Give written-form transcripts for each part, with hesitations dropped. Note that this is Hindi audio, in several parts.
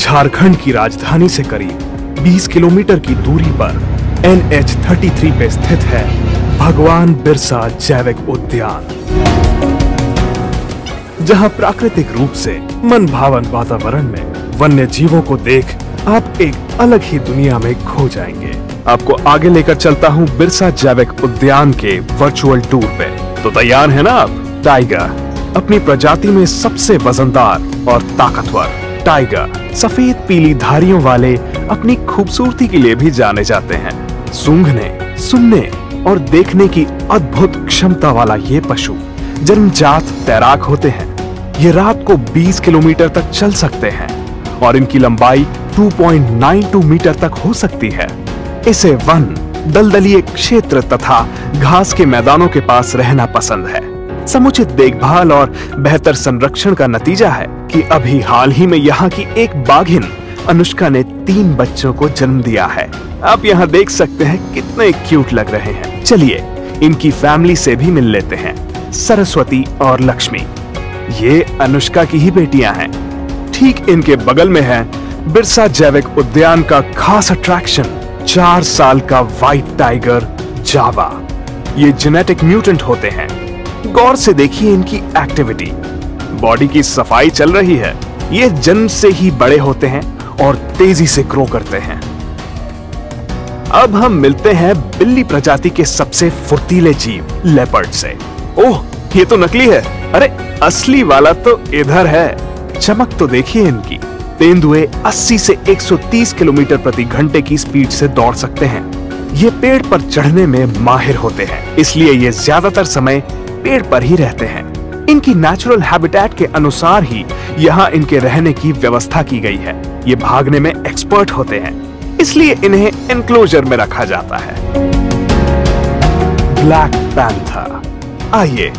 झारखंड की राजधानी से करीब 20 किलोमीटर की दूरी पर NH33 पे स्थित है भगवान बिरसा जैविक उद्यान, जहां प्राकृतिक रूप से मनभावन वातावरण में वन्य जीवों को देख आप एक अलग ही दुनिया में खो जाएंगे। आपको आगे लेकर चलता हूं बिरसा जैविक उद्यान के वर्चुअल टूर पे। तो तैयार है ना आप? टाइगर अपनी प्रजाति में सबसे वजनदार और ताकतवर टाइगर सफेद पीली धारियों वाले अपनी खूबसूरती के लिए भी जाने जाते हैं। सूंघने, सुनने और देखने की अद्भुत क्षमता वाला ये पशु जन्मजात तैराक होते हैं। ये रात को 20 किलोमीटर तक चल सकते हैं और इनकी लंबाई 2.92 मीटर तक हो सकती है। इसे वन, दलदलीय क्षेत्र तथा घास के मैदानों के पास रहना पसंद है। समुचित देखभाल और बेहतर संरक्षण का नतीजा है कि अभी हाल ही में यहाँ की एक बाघिन अनुष्का ने 3 बच्चों को जन्म दिया है। आप यहाँ देख सकते हैं कितने क्यूट लग रहे हैं। चलिए इनकी फैमिली से भी मिल लेते हैं। सरस्वती और लक्ष्मी ये अनुष्का की ही बेटियां हैं। ठीक इनके बगल में है बिरसा जैविक उद्यान का खास अट्रैक्शन 4 साल का व्हाइट टाइगर जावा। ये जेनेटिक म्यूटेंट होते हैं। गौर से देखिए इनकी एक्टिविटी, बॉडी की सफाई चल रही है। ये जन्म से ही बड़े होते हैं और तेजी से ग्रो करते हैं। अब हम मिलते हैं बिल्ली प्रजाति के सबसे फुर्तीले जीव लेपर्ड से। ओह, ये तो नकली है। अरे असली वाला तो इधर है। चमक तो देखिए इनकी। तेंदुए 80 से 130 किलोमीटर प्रति घंटे की स्पीड से दौड़ सकते हैं। ये पेड़ पर चढ़ने में माहिर होते हैं, इसलिए ये ज्यादातर समय पेड़ पर ही रहते हैं। इनकी नेचुरल हैबिटेट के अनुसार ही यहाँ इनके रहने की व्यवस्था की गई है। ये भागने में एक्सपर्ट होते हैं, इसलिए इन्हें एनक्लोजर में रखा जाता है। Black panther. आइए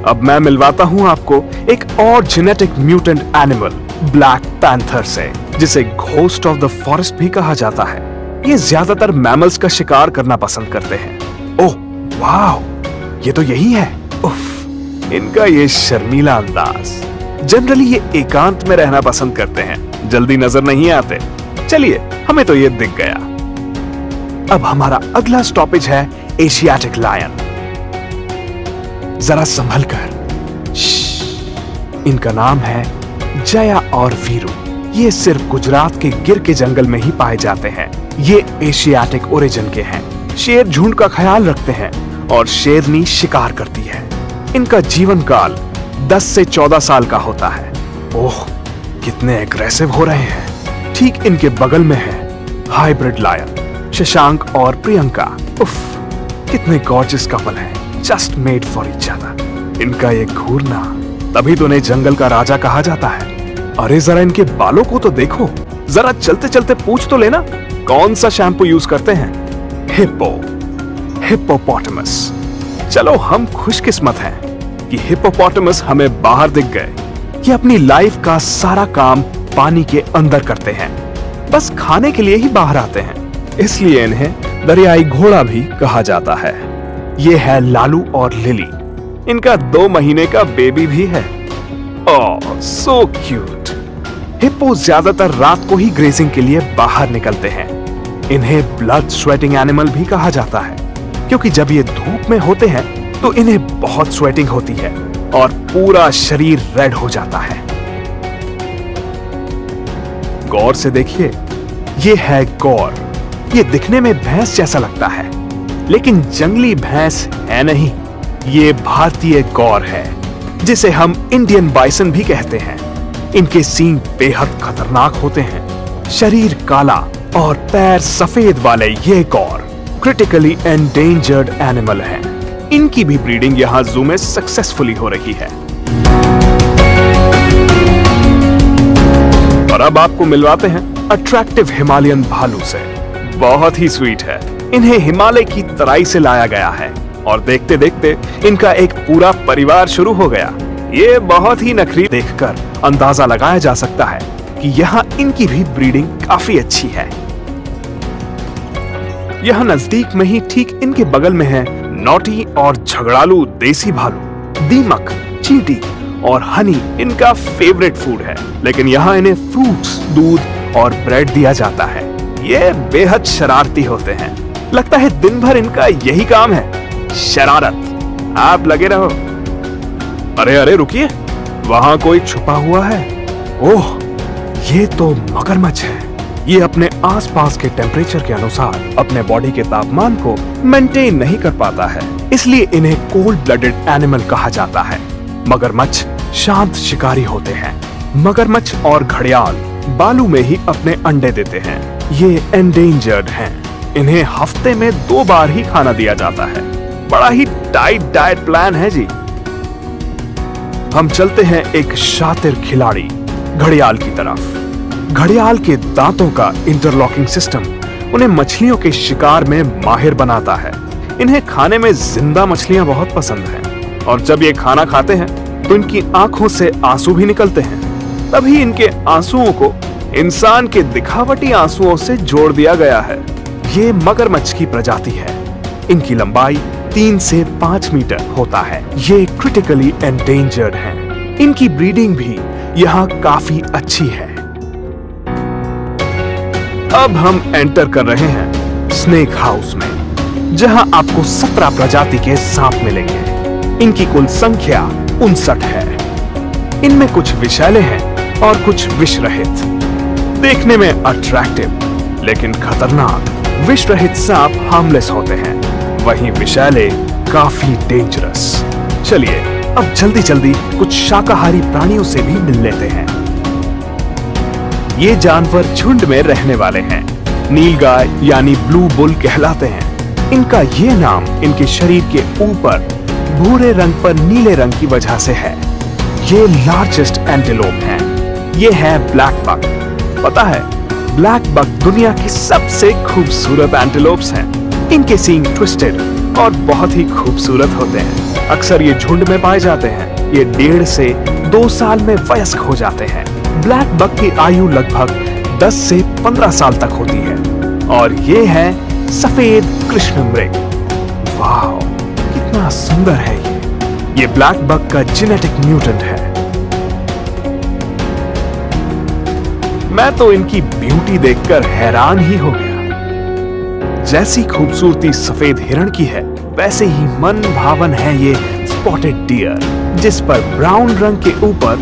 अब मैं मिलवाता हूँ आपको एक और genetic mutant animal black panther से, जिसे घोस्ट ऑफ द फॉरेस्ट भी कहा जाता है। ये ज्यादातर मैमल्स का शिकार करना पसंद करते हैं। ओह वाह, ये तो यही है। उफ, इनका ये शर्मीला अंदाज। जनरली ये एकांत में रहना पसंद करते हैं, जल्दी नजर नहीं आते। चलिए हमें तो ये दिख गया। अब हमारा अगला स्टॉपेज है एशियाटिक लायन। जरा संभल कर। इनका नाम है जया और वीरू। ये सिर्फ गुजरात के गिर के जंगल में ही पाए जाते हैं। ये एशियाटिक ओरिजिन के हैं। शेर झुंड का ख्याल रखते हैं और शेरनी शिकार करती है। इनका जीवन काल 10 से 14 साल का होता है। ओह, कितने एग्रेसिव हो रहे हैं। ठीक इनके बगल में है हाइब्रिड लायन शशांक और प्रियंका। उफ, कितने गॉर्जियस कपल हैं, just made for each other. इनका ये घूरना, तभी तो इन्हें जंगल का राजा कहा जाता है। अरे जरा इनके बालों को तो देखो। जरा चलते चलते पूछ तो लेना कौन सा शैम्पू यूज करते हैं। हिप्पोपोटामस। चलो हम खुशकिस्मत हैं कि हिप्पोपोटामस हमें बाहर दिख गए। ये अपनी लाइफ का सारा काम पानी के अंदर करते हैं, बस खाने के लिए ही बाहर आते हैं, इसलिए इन्हें दरियाई घोड़ा भी कहा जाता है। ये है लालू और लिली। इनका 2 महीने का बेबी भी है। ओह सो क्यूट। हिप्पो ज्यादातर रात को ही ग्रेजिंग के लिए बाहर निकलते हैं। इन्हें ब्लड स्वेटिंग एनिमल भी कहा जाता है, क्योंकि जब ये धूप में होते हैं तो इन्हें बहुत स्वेटिंग होती है और पूरा शरीर रेड हो जाता है। गौर से देखिए, ये है गौर। ये दिखने में भैंस जैसा लगता है, लेकिन जंगली भैंस है नहीं। ये भारतीय गौर है, जिसे हम इंडियन बाइसन भी कहते हैं। इनके सींग बेहद खतरनाक होते हैं। शरीर काला और पैर सफेद वाले ये गौर क्रिटिकली एंडेंजर्ड एनिमल हैं। इनकी भी ब्रीडिंग यहाँ जू में सक्सेसफुली हो रही है। और अब आपको मिलवाते हैं अट्रैक्टिव हिमालयन भालू से। बहुत ही स्वीट है। इन्हें हिमालय की तराई से लाया गया है और देखते देखते इनका एक पूरा परिवार शुरू हो गया। ये बहुत ही नखरी देखकर अंदाजा लगाया जा सकता है कि यहाँ इनकी भी ब्रीडिंग काफी अच्छी है। यहाँ नजदीक में ही ठीक इनके बगल में है नॉटी और झगड़ालू देसी भालू। दीमक, चींटी और हनी इनका फेवरेट फूड है, लेकिन यहाँ इन्हें फ्रूट्स, दूध और ब्रेड दिया जाता है। ये बेहद शरारती होते हैं। लगता है दिन भर इनका यही काम है, शरारत। आप लगे रहो। अरे अरे रुकिए, वहां कोई छुपा हुआ है। ओह, ये तो मगरमच्छ है। ये अपने आसपास के टेम्परेचर के अनुसार अपने बॉडी के तापमान को मेंटेन नहीं कर पाता है, इसलिए इन्हें कोल्ड ब्लडेड एनिमल कहा जाता है। मगरमच्छ शांत शिकारी होते हैं। मगरमच्छ और घड़ियाल बालू में ही अपने अंडे देते हैं। ये एंडेंजर्ड हैं। इन्हें हफ्ते में 2 बार ही खाना दिया जाता है। बड़ा ही टाइट डाइट प्लान है जी। हम चलते हैं एक शातिर खिलाड़ी घड़ियाल की तरफ। घड़ियाल के दांतों का इंटरलॉकिंग सिस्टम उन्हें मछलियों के शिकार में माहिर बनाता है। इन्हें खाने में जिंदा मछलियां बहुत पसंद हैं और जब ये खाना खाते हैं तो इनकी आंखों से आंसू भी निकलते हैं। तभी इनके आंसुओं को इंसान के दिखावटी आंसुओं से जोड़ दिया गया है। ये मगरमच्छ की प्रजाति है। इनकी लंबाई 3 से 5 मीटर होता है। ये क्रिटिकली एंडेंजर्ड हैं। इनकी ब्रीडिंग भी यहाँ काफी अच्छी है। अब हम एंटर कर रहे हैं स्नेक हाउस में, जहां आपको 17 प्रजाति के सांप मिलेंगे। इनकी कुल संख्या 59 है। इनमें कुछ विषैले हैं और कुछ विष रहित। देखने में अट्रैक्टिव लेकिन खतरनाक विष रहित सांप हार्मलेस होते हैं, वहीं विषैले काफी डेंजरस। चलिए अब जल्दी जल्दी कुछ शाकाहारी प्राणियों से भी मिल लेते हैं। ये जानवर झुंड में रहने वाले हैं। नीलगाय यानी ब्लू बुल कहलाते हैं। इनका ये नाम इनके शरीर के ऊपर भूरे रंग पर नीले रंग की वजह से है। ये लार्जेस्ट एंटीलोप हैं। ये है ब्लैक बक। पता है, ब्लैक बक दुनिया की सबसे खूबसूरत एंटीलोप्स हैं। इनके सींग ट्विस्टेड और बहुत ही खूबसूरत होते हैं। अक्सर ये झुंड में पाए जाते हैं। ये 1.5 से 2 साल में वयस्क हो जाते हैं। ब्लैक बक की आयु लगभग 10 से 15 साल तक होती है और ये है सफेद कृष्ण मृग। वाह, कितना सुंदर है ये ब्लैक बक का जेनेटिक म्यूटेंट है। मैं तो इनकी ब्यूटी देखकर हैरान ही हो गया। जैसी खूबसूरती सफेद हिरण की है, वैसे ही मन भावन है ये स्पॉटेड डियर, जिस पर ब्राउन रंग के ऊपर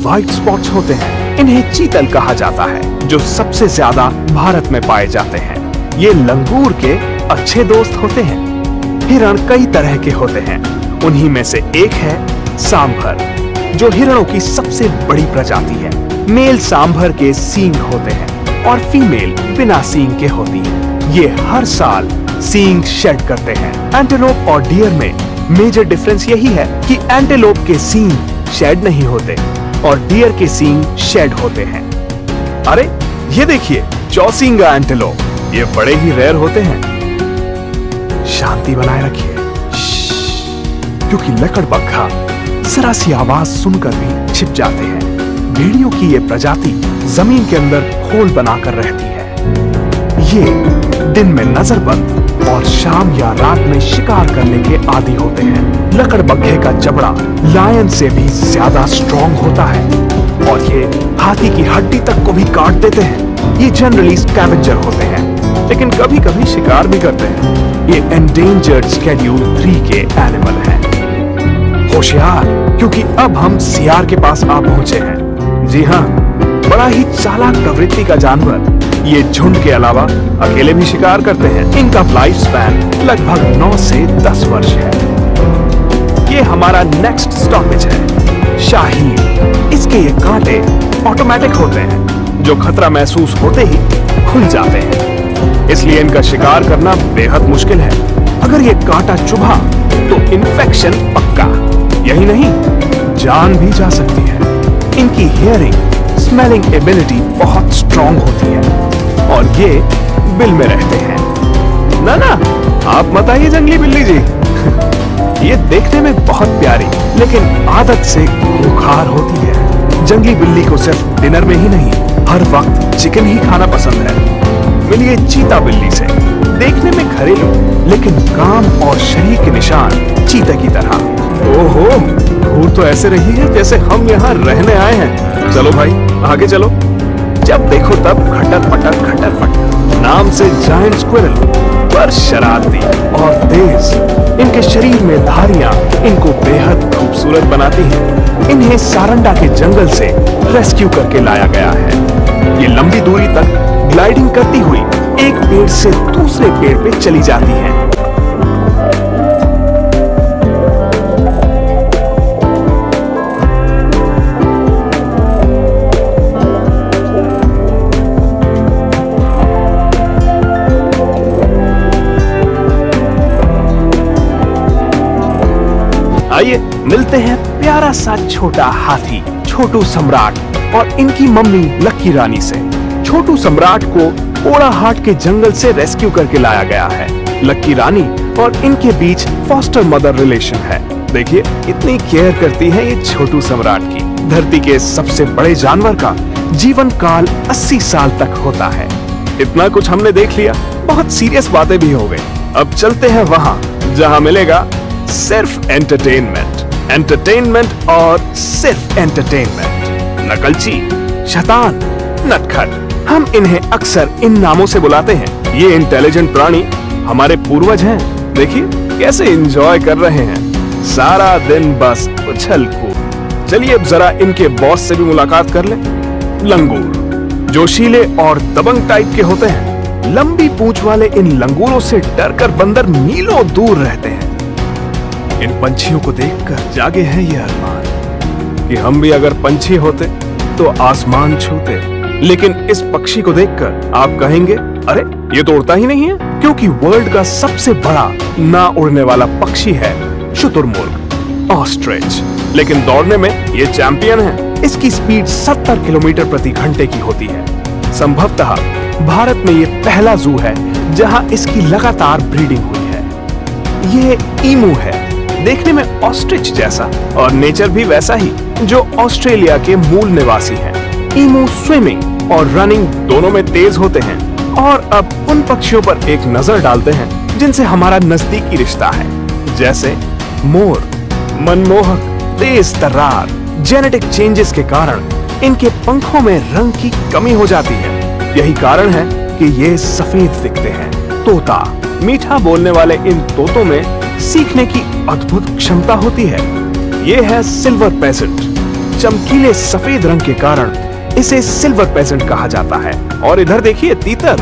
व्हाइट स्पॉट्स होते हैं। इन्हें चीतल कहा जाता है, जो सबसे ज्यादा भारत में पाए जाते हैं। ये लंगूर के अच्छे दोस्त होते हैं। हिरण कई तरह के होते हैं। उन्हीं में से एक है सांभर, जो हिरणों की सबसे बड़ी प्रजाति है। मेल सांभर के सींग होते हैं और फीमेल बिना सींग के होती है। ये हर साल सींग शेड करते हैं। एंटेलोप और डियर में मेजर डिफरेंस यही है कि एंटेलोप के सींग शेड नहीं होते और डियर के सींग शेड होते हैं। अरे ये देखिए, चौसिंगा एंटेलोप, ये बड़े ही रेयर होते हैं। शांति बनाए रखिए, क्योंकि लकड़बग्घा जरा सी आवाज सुनकर भी छिप जाते हैं। भेड़ियों की ये प्रजाति जमीन के अंदर खोल बनाकर रहती है। ये दिन में नजरबंद और शाम या रात में शिकार करने के आदी होते हैं। लकड़बग्घे का जबड़ा लायन से भी ज्यादा स्ट्रॉन्ग होता है और ये हाथी की हड्डी तक को भी काट देते हैं। ये जनरली स्कैवेंजर होते हैं, लेकिन कभी कभी शिकार भी करते हैं। ये एंडेंजर्ड शेड्यूल 3 के एनिमल हैं। होशियार, क्योंकि अब हम सियार के पास आ पहुंचे हैं। जी हाँ, बड़ा ही चालाक प्रवृत्ति का जानवर। ये झुंड के अलावा अकेले भी शिकार करते हैं। इनका लाइफ स्पैन लगभग 9 से 10 वर्ष है। ये हमारा नेक्स्ट स्टॉपेज है, शाहीन। इसके ये कांटे ऑटोमेटिक होते हैं, जो खतरा महसूस होते ही खुल जाते हैं। इसलिए इनका शिकार करना बेहद मुश्किल है। अगर ये कांटा चुभा तो इन्फेक्शन पक्का। यही नहीं, जान भी जा सकती है। इनकी हियरिंग, स्मेलिंग एबिलिटी बहुत स्ट्रॉन्ग होती है और ये बिल में रहते हैं। ना आप मत आइए जंगली बिल्ली जी। ये देखने में बहुत प्यारी लेकिन आदत से खूंखार होती है। जंगली बिल्ली को सिर्फ डिनर में ही नहीं, हर वक्त चिकन ही खाना पसंद है। मिलिए चीता बिल्ली से। देखने में घरेलू लेकिन काम और शरीर के निशान चीते की तरह। ओहो, घूर तो ऐसे रही है जैसे हम यहाँ रहने आए हैं। चलो भाई, आगे चलो। जब देखो तब खटर पटर। नाम से जायंट स्क्विरल, पर शरारती और तेज। इनके शरीर में धारियां इनको बेहद खूबसूरत बनाती हैं। इन्हें सारंडा के जंगल से रेस्क्यू करके लाया गया है। ये लंबी दूरी तक ग्लाइडिंग करती हुई एक पेड़ से दूसरे पेड़ पे चली जाती हैं। आइए मिलते हैं प्यारा सा छोटा हाथी छोटू सम्राट और इनकी मम्मी लक्की रानी से। छोटू सम्राट को ओड़ाहाट के जंगल से रेस्क्यू करके लाया गया है। लक्की रानी और इनके बीच फॉस्टर मदर रिलेशन है। देखिए इतनी केयर करती है ये छोटू सम्राट की। धरती के सबसे बड़े जानवर का जीवन काल 80 साल तक होता है। इतना कुछ हमने देख लिया, बहुत सीरियस बातें भी हो गई। अब चलते हैं वहां जहां मिलेगा सिर्फ एंटरटेनमेंट और सिर्फ एंटरटेनमेंट। नकलची, शैतान, नटखट, हम इन्हें अक्सर इन नामों से बुलाते हैं। ये इंटेलिजेंट प्राणी हमारे पूर्वज हैं। देखिए कैसे एंजॉय कर रहे हैं, सारा दिन बस उछल कूद। चलिए अब जरा इनके बॉस से भी मुलाकात कर लें। लंगूर जोशीले और दबंग टाइप के होते हैं। लंबी पूंछ वाले इन लंगूरों से डरकर बंदर मीलों दूर रहते हैं। इन पंछियों को देखकर जागे हैं ये अरमान कि हम भी अगर पंछी होते तो आसमान छूते। लेकिन इस पक्षी को देखकर आप कहेंगे अरे ये तो उड़ता ही नहीं है, क्योंकि वर्ल्ड का सबसे बड़ा ना उड़ने वाला पक्षी है शुतुरमुर्ग, ऑस्ट्रिच। लेकिन दौड़ने में ये चैंपियन है। इसकी स्पीड 70 किलोमीटर प्रति घंटे की होती है। संभवतः भारत में ये पहला जू है जहां इसकी लगातार ब्रीडिंग हुई है। ये ईमू है, देखने में ऑस्ट्रिच जैसा और नेचर भी वैसा ही जो ऑस्ट्रेलिया के मूल निवासी हैं। ईमू स्विमिंग और रनिंग दोनों में तेज होते हैं। और अब उन पक्षियों पर एक नजर डालते हैं जिनसे हमारा नजदीकी रिश्ता है, जैसे मोर। मनमोहक, तेज तर्रार। जेनेटिक चेंजेस के कारण इनके पंखों में रंग की कमी हो जाती है। यही कारण है कि ये सफेद दिखते हैं। तोता, मीठा बोलने वाले इन तोतों में सीखने की अद्भुत क्षमता होती है। ये है सिल्वर पेसेंट। चमकीले सफेद रंग के कारण इसे सिल्वर पेसेंट कहा जाता है। और इधर देखिए तीतर,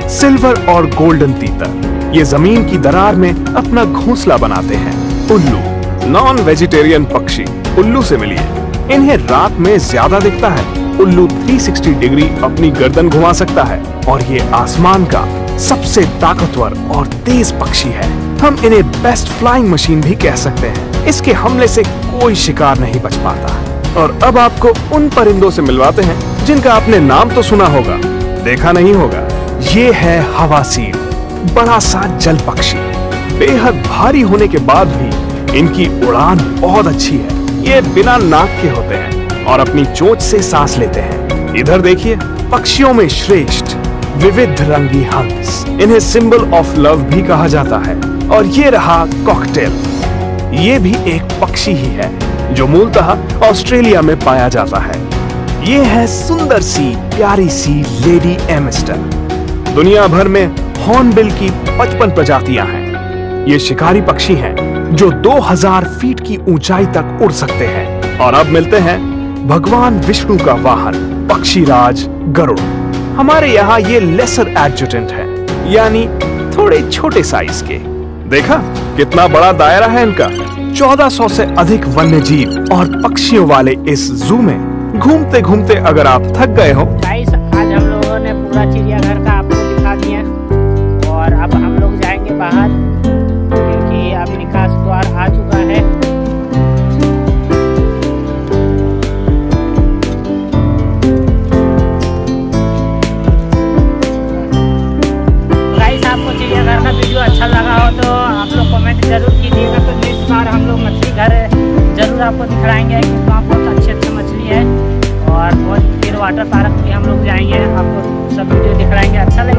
सिल्वर और गोल्डन तीतर। ये जमीन की दरार में अपना घोंसला बनाते हैं। उल्लू, नॉन वेजिटेरियन पक्षी। उल्लू से मिलिए, इन्हें रात में ज्यादा दिखता है। उल्लू 360 डिग्री अपनी गर्दन घुमा सकता है और ये आसमान का सबसे ताकतवर और तेज पक्षी है। हम इन्हें बेस्ट फ्लाइंग मशीन भी कह सकते हैं। इसके हमले से कोई शिकार नहीं बच पाता। और अब आपको उन परिंदों से मिलवाते हैं जिनका आपने नाम तो सुना होगा, देखा नहीं होगा। ये है हवासील, बड़ा सा जल पक्षी। बेहद भारी होने के बाद भी इनकी उड़ान बहुत अच्छी है। ये बिना नाक के होते हैं और अपनी चोंच से सांस लेते हैं। इधर देखिए, पक्षियों में श्रेष्ठ, विविध रंगी हंस। इन्हें सिंबल ऑफ लव भी कहा जाता है। और ये रहा कॉकटेल। ये भी एक पक्षी ही है जो मूलतः ऑस्ट्रेलिया में पाया जाता है। ये है सुंदर सी प्यारी सी लेडी एमिस्टर। दुनिया भर में हॉर्नबिल की 55 प्रजातियां हैं। ये शिकारी पक्षी हैं जो 2000 फीट की ऊंचाई तक उड़ सकते हैं। और अब मिलते हैं भगवान विष्णु का वाहन, पक्षीराज गरुड़। हमारे यहाँ ये लेसर एडजुटेंट है, यानी थोड़े छोटे साइज के। देखा कितना बड़ा दायरा है इनका। 1400 से अधिक वन्य जीव और पक्षियों वाले इस जू में घूमते घूमते अगर आप थक गए हो। गाइस, आज हम लोगों ने पूरा चिड़ियाघर का आपको दिखा दिया और अब हम लोग जाएंगे बाहर, क्योंकि अब निकास द्वार आ चुका है। गाइस, आपको चिड़ियाघर का वीडियो अच्छा लगा हो तो आप लोग कमेंट जरूर कीजिएगा। तो नेक्स्ट बार हम लोग मछली घर जरूर आपको दिखाएंगे, क्योंकि वहाँ बहुत अच्छी मछली है। और बहुत फिर वाटर पार्क भी हम लोग जाएंगे, आपको सब वीडियो दिखाएंगे। अच्छा लगे